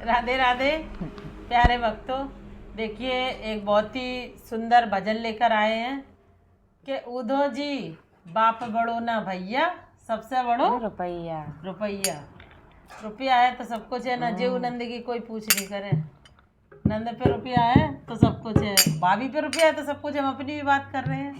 राधे राधे प्यारे भक्तों, देखिए एक बहुत ही सुंदर भजन लेकर आए हैं कि उधो जी बाप बड़ो ना भैया, सबसे बड़ो रुपया। रुपया। रुपया है तो सब कुछ है ना। जीव नंद की कोई पूछ नहीं करे। नंद पे रुपया है तो सब कुछ है, भाभी पे रुपया है तो सब कुछ। हम अपनी भी बात कर रहे हैं।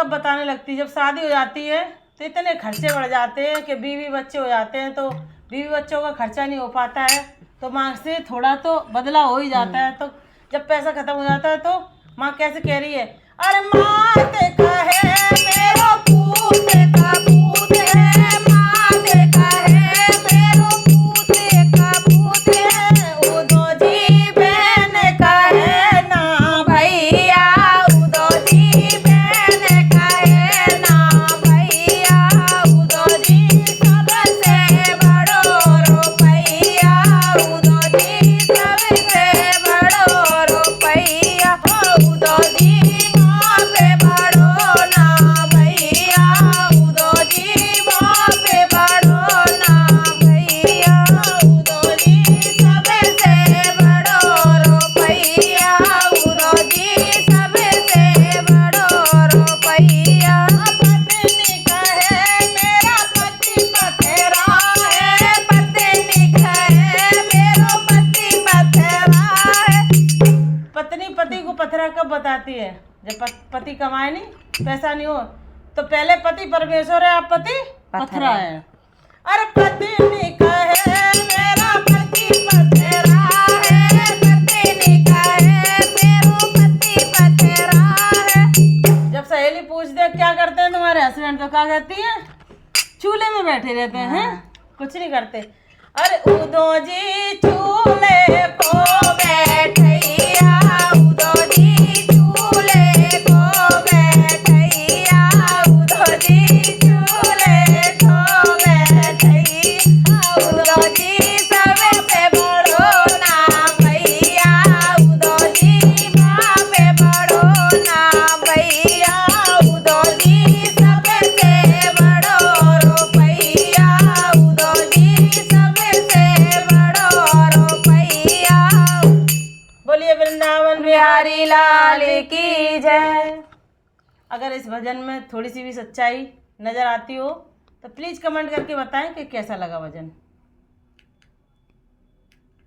बताने लगती। जब शादी हो जाती है तो इतने खर्चे बढ़ जाते हैं कि बीवी बच्चे हो जाते हैं तो बीवी बच्चों का खर्चा नहीं हो पाता है, तो माँ से थोड़ा तो बदलाव हो ही जाता है। तो जब पैसा खत्म हो जाता है तो माँ कैसे कह रही है, अरे माँ देखा है मेरो पूत का पूत है, माँ देखा है मेरो पूत का पूत है, उदो जी बहन का है ना भैया, उदो जी बहन का है ना भैया, उदो जी सबसे बड़ो रुपैया, उदो जी सबसे बड़ो रुपैया, उदो जी माँ पे बड़ो ना भैया, उदो जी माँ पे बड़ो ना भैया, उदो जी सबसे बड़ो रुपैया, उदो जी सबसे बड़ो रुपैया। पत्नी कहे मेरा पति पथरा है, पत्नी कहे मेरो पति पथरा है। पत्नी पति को पथरा कब बताती है, जब पति कमाए नहीं, पैसा नहीं हो, तो पहले पति परमेश्वर है, आप पति पथरा है। अरे पत्नी कहे मेरा पति पथरा है, पत्नी कहे मेरो पति पथरा है। जब सहेली पूछते हैं क्या करते हैं तुम्हारे हस्बैंड, तो क्या कहती है, चूल्हे में बैठे रहते हैं, कुछ नहीं करते। अरे उदो जी चूल्हे को बैठैया, उदो जी चूल्हे को बैठैया, उदो जी चूल्हे को बैठैया, उदो जी सबसे बड़ो ना भैया, उदो जी माँ पे बड़ो ना भैया, उदो जी सबसे बड़ो रुपैया, उदो जी सबसे बड़ो रुपैया। बोलिए वृंदावन बिहारी लाल की जय। अगर इस भजन में थोड़ी सी भी सच्चाई नज़र आती हो तो प्लीज़ कमेंट करके बताएं कि कैसा लगा भजन।